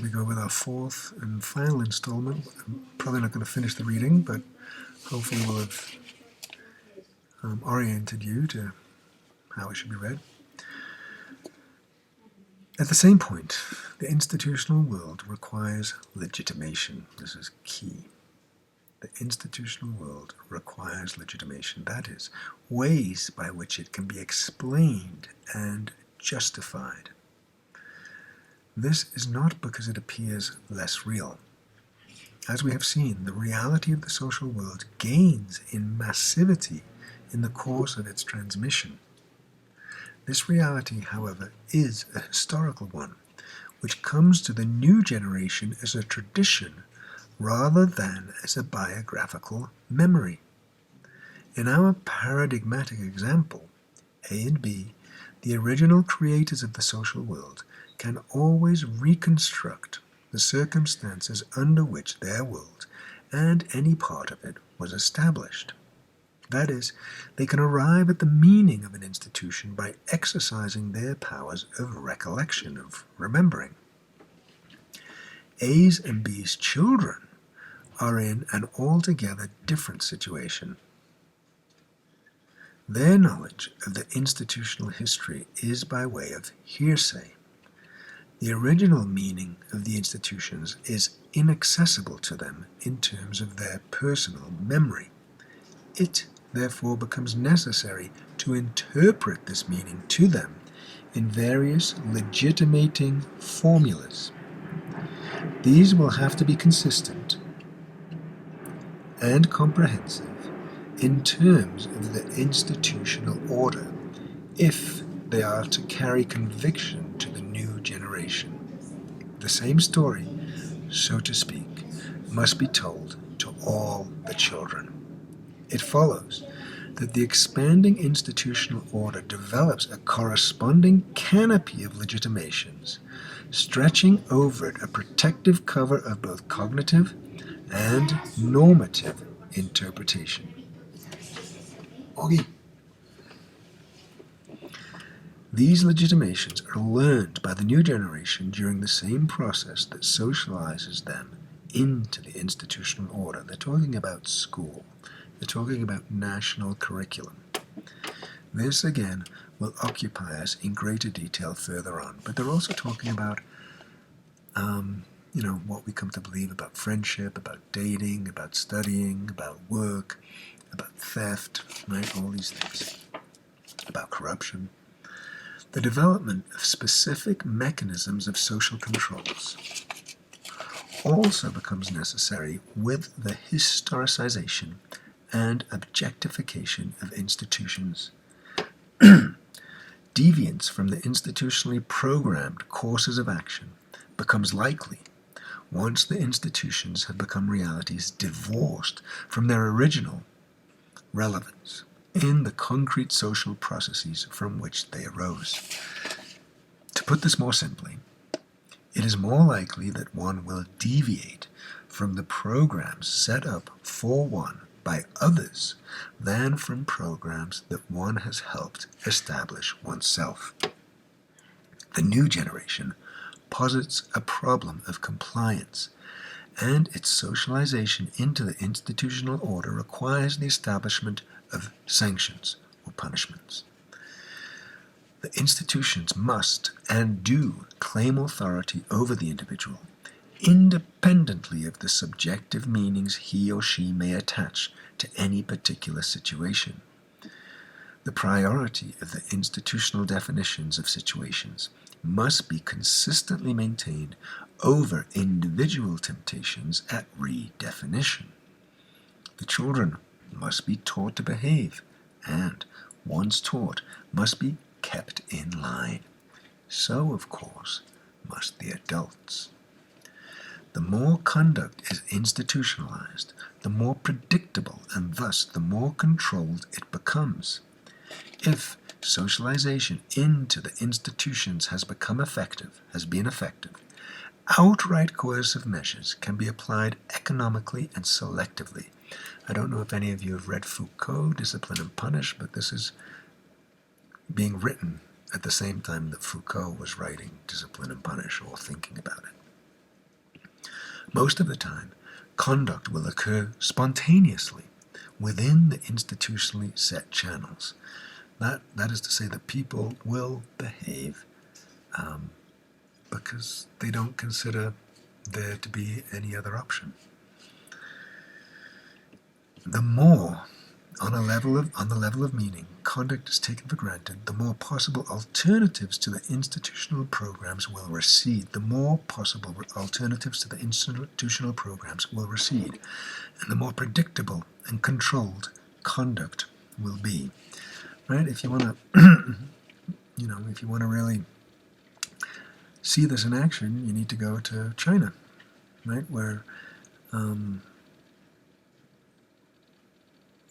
we go with our fourth and final installment. I'm probably not going to finish the reading, but hopefully we'll have oriented you to how it should be read. At the same point, the institutional world requires legitimation. This is key. The institutional world requires legitimation. That is, ways by which it can be explained and justified. This is not because it appears less real. As we have seen, the reality of the social world gains in massivity in the course of its transmission. This reality, however, is a historical one, which comes to the new generation as a tradition rather than as a biographical memory. In our paradigmatic example, A and B, the original creators of the social world can always reconstruct the circumstances under which their world and any part of it was established. That is, they can arrive at the meaning of an institution by exercising their powers of recollection, of remembering. A's and B's children are in an altogether different situation. Their knowledge of the institutional history is by way of hearsay. The original meaning of the institutions is inaccessible to them in terms of their personal memory. It, therefore, becomes necessary to interpret this meaning to them in various legitimating formulas. These will have to be consistent and comprehensive in terms of the institutional order if they are to carry conviction to the new generation. The same story, so to speak, must be told to all the children. It follows that the expanding institutional order develops a corresponding canopy of legitimations, stretching over it a protective cover of both cognitive and normative interpretation. Okay. These legitimations are learned by the new generation during the same process that socializes them into the institutional order. They're talking about school. They're talking about national curriculum. This, again, will occupy us in greater detail further on. But they're also talking about, what we come to believe about friendship, about dating, about studying, about work, about theft, right? All these things. About corruption. The development of specific mechanisms of social controls also becomes necessary with the historicization and objectification of institutions. Deviance from the institutionally programmed courses of action becomes likely once the institutions have become realities divorced from their original relevance in the concrete social processes from which they arose. To put this more simply, it is more likely that one will deviate from the programs set up for one by others than from programs that one has helped establish oneself. The new generation posits a problem of compliance, and its socialization into the institutional order requires the establishment of sanctions or punishments. The institutions must and do claim authority over the individual, independently of the subjective meanings he or she may attach to any particular situation. The priority of the institutional definitions of situations must be consistently maintained over individual temptations at redefinition. The children must be taught to behave, and, once taught, must be kept in line. So, of course, must the adults. The more conduct is institutionalized, the more predictable and thus the more controlled it becomes. If socialization into the institutions has been effective, outright coercive measures can be applied economically and selectively. I don't know if any of you have read Foucault, Discipline and Punish, but this is being written at the same time that Foucault was writing Discipline and Punish or thinking about it. Most of the time, conduct will occur spontaneously within the institutionally set channels. That is to say that people will behave because they don't consider there to be any other option. The more, on the level of meaning, conduct is taken for granted, the more possible alternatives to the institutional programs will recede. The more possible alternatives to the institutional programs will recede, and the more predictable and controlled conduct will be. Right? If you want to, if you want to really see this in action, you need to go to China, right, where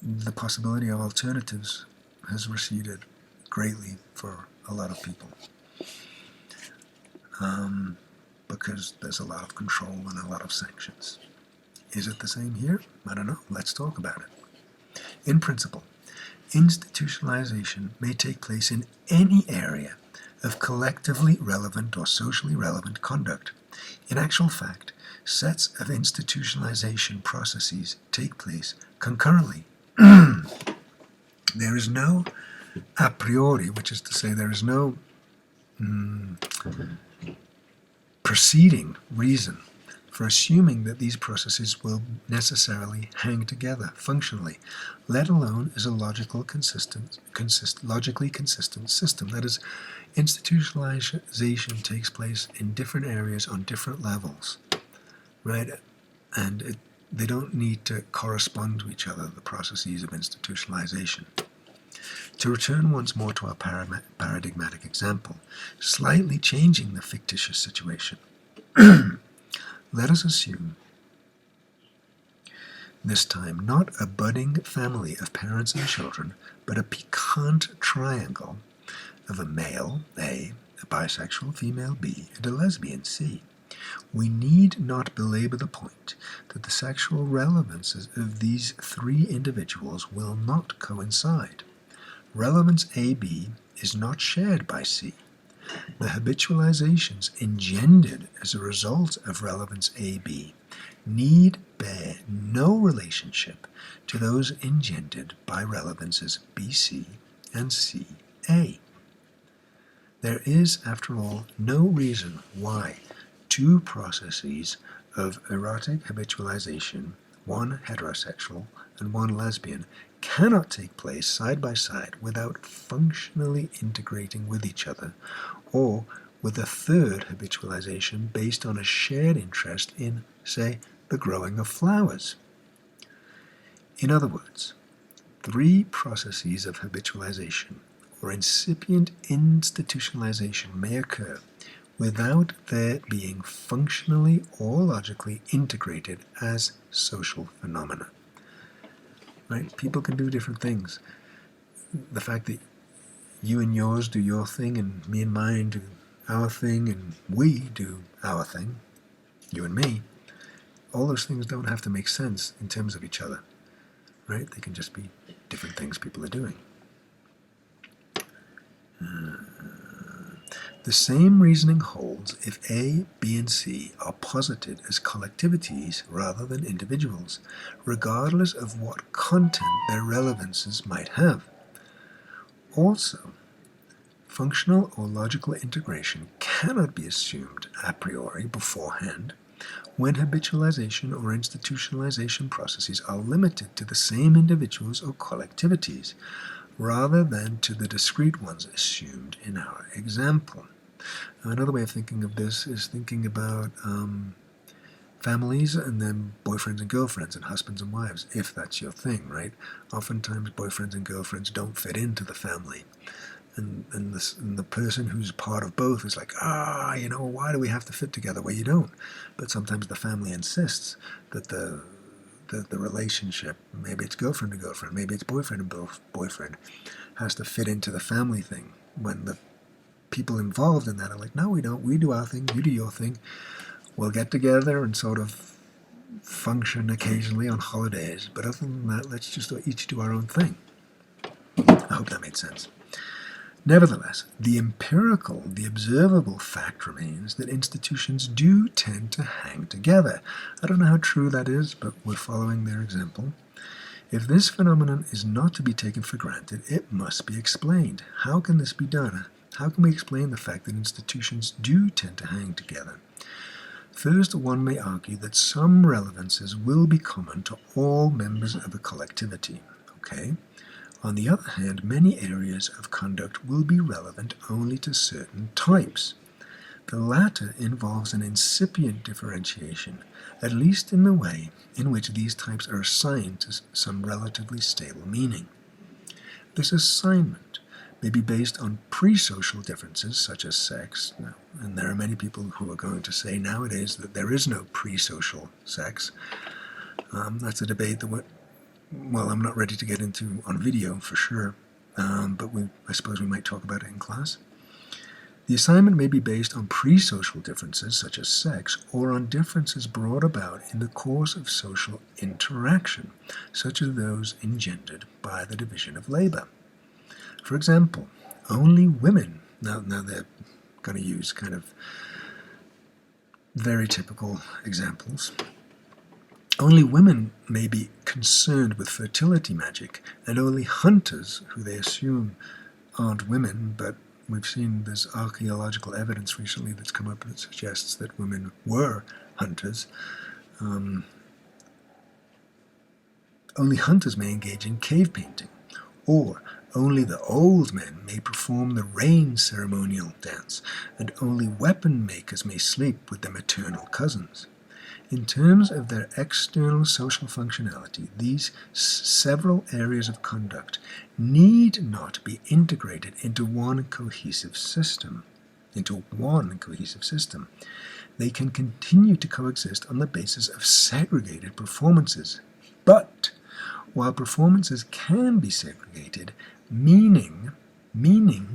the possibility of alternatives has receded greatly for a lot of people, because there's a lot of control and a lot of sanctions. Is it the same here? I don't know. Let's talk about it. In principle, institutionalization may take place in any area of collectively relevant or socially relevant conduct. In actual fact, sets of institutionalization processes take place concurrently. There is no a priori, which is to say there is no preceding reason for assuming that these processes will necessarily hang together functionally, let alone as a logically consistent system. That is, institutionalization takes place in different areas on different levels, right? And they don't need to correspond to each other, the processes of institutionalization. To return once more to our paradigmatic example, slightly changing the fictitious situation, let us assume this time not a budding family of parents and children, but a piquant triangle of a male, A, bisexual female, B, and a lesbian, C. We need not belabor the point that the sexual relevances of these three individuals will not coincide. Relevance AB is not shared by C. The habitualizations engendered as a result of relevance AB need bear no relationship to those engendered by relevances BC and CA. There is, after all, no reason why two processes of erotic habitualization, one heterosexual and one lesbian, cannot take place side by side without functionally integrating with each other, or with a third habitualization based on a shared interest in, say, the growing of flowers. In other words, three processes of habitualization or incipient institutionalization may occur without their being functionally or logically integrated as social phenomena. Right? People can do different things. The fact that you and yours do your thing and me and mine do our thing and we do our thing, you and me, all those things don't have to make sense in terms of each other. Right? They can just be different things people are doing. The same reasoning holds if A, B, and C are posited as collectivities rather than individuals, regardless of what content their relevances might have. Also, functional or logical integration cannot be assumed a priori beforehand when habitualization or institutionalization processes are limited to the same individuals or collectivities, rather than to the discrete ones assumed in our example. Another way of thinking of this is thinking about families and then boyfriends and girlfriends and husbands and wives, if that's your thing, right? Oftentimes boyfriends and girlfriends don't fit into the family. And the person who's part of both is like, why do we have to fit together? Well, you don't. But sometimes the family insists that the relationship, maybe it's girlfriend to girlfriend, maybe it's boyfriend and boyfriend, has to fit into the family thing. When the people involved in that are like, no, we don't. We do our thing, you do your thing. We'll get together and sort of function occasionally on holidays. But other than that, let's just each do our own thing. I hope that made sense. Nevertheless, the empirical, the observable fact remains that institutions do tend to hang together. I don't know how true that is, but we're following their example. If this phenomenon is not to be taken for granted, it must be explained. How can this be done? How can we explain the fact that institutions do tend to hang together? First, one may argue that some relevances will be common to all members of a collectivity. Okay? On the other hand, many areas of conduct will be relevant only to certain types. The latter involves an incipient differentiation, at least in the way in which these types are assigned to some relatively stable meaning. This assignment may be based on pre-social differences such as sex, and there are many people who are going to say nowadays that there is no pre-social sex. That's a debate that I'm not ready to get into on video for sure, but I suppose we might talk about it in class. The assignment may be based on pre-social differences, such as sex, or on differences brought about in the course of social interaction, such as those engendered by the division of labor. For example, only women, now they're going to use kind of very typical examples. Only women may be concerned with fertility magic, and only hunters, who they assume aren't women, but we've seen there's archaeological evidence recently that's come up that suggests that women were hunters. Only hunters may engage in cave painting, or only the old men may perform the rain ceremonial dance, and only weapon makers may sleep with their maternal cousins. In terms of their external social functionality, these several areas of conduct need not be integrated into one cohesive system. They can continue to coexist on the basis of segregated performances. But while performances can be segregated, meaning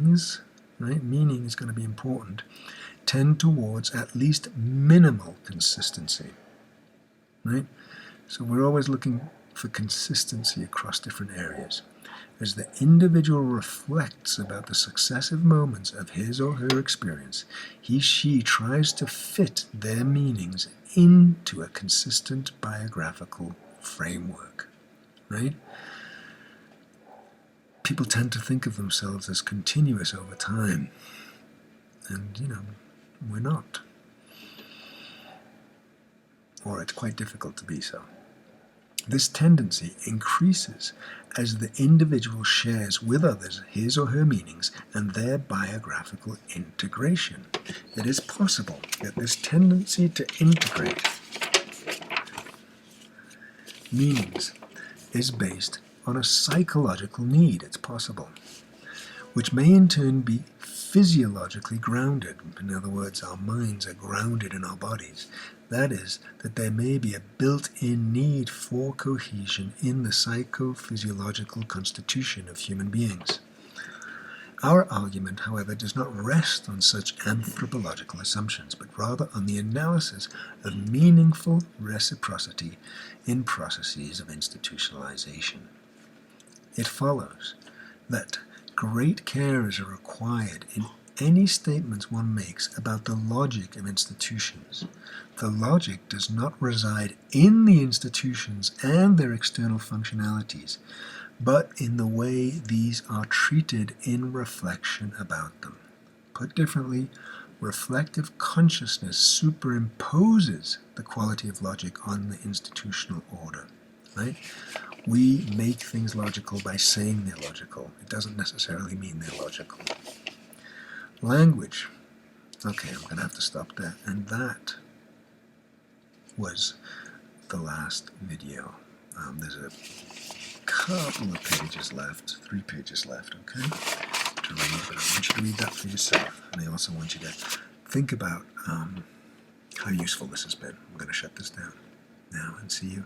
is going to be important, tend towards at least minimal consistency. Right? So we're always looking for consistency across different areas. As the individual reflects about the successive moments of his or her experience, she tries to fit their meanings into a consistent biographical framework. Right? People tend to think of themselves as continuous over time, and we're not. Or it's quite difficult to be so. This tendency increases as the individual shares with others his or her meanings and their biographical integration. It is possible that this tendency to integrate meanings is based on a psychological need, it's possible, which may in turn be physiologically grounded. In other words, our minds are grounded in our bodies. That is, that there may be a built-in need for cohesion in the psychophysiological constitution of human beings. Our argument, however, does not rest on such anthropological assumptions, but rather on the analysis of meaningful reciprocity in processes of institutionalization. It follows that great care is required in any statements one makes about the logic of institutions. The logic does not reside in the institutions and their external functionalities, but in the way these are treated in reflection about them. Put differently, reflective consciousness superimposes the quality of logic on the institutional order. Right? We make things logical by saying they're logical. It doesn't necessarily mean they're logical. Language. Okay, I'm going to have to stop there. And that was the last video. There's a couple of pages left, 3 pages left, okay, to read, but I want you to read that for yourself. And I also want you to think about how useful this has been. I'm going to shut this down now and see you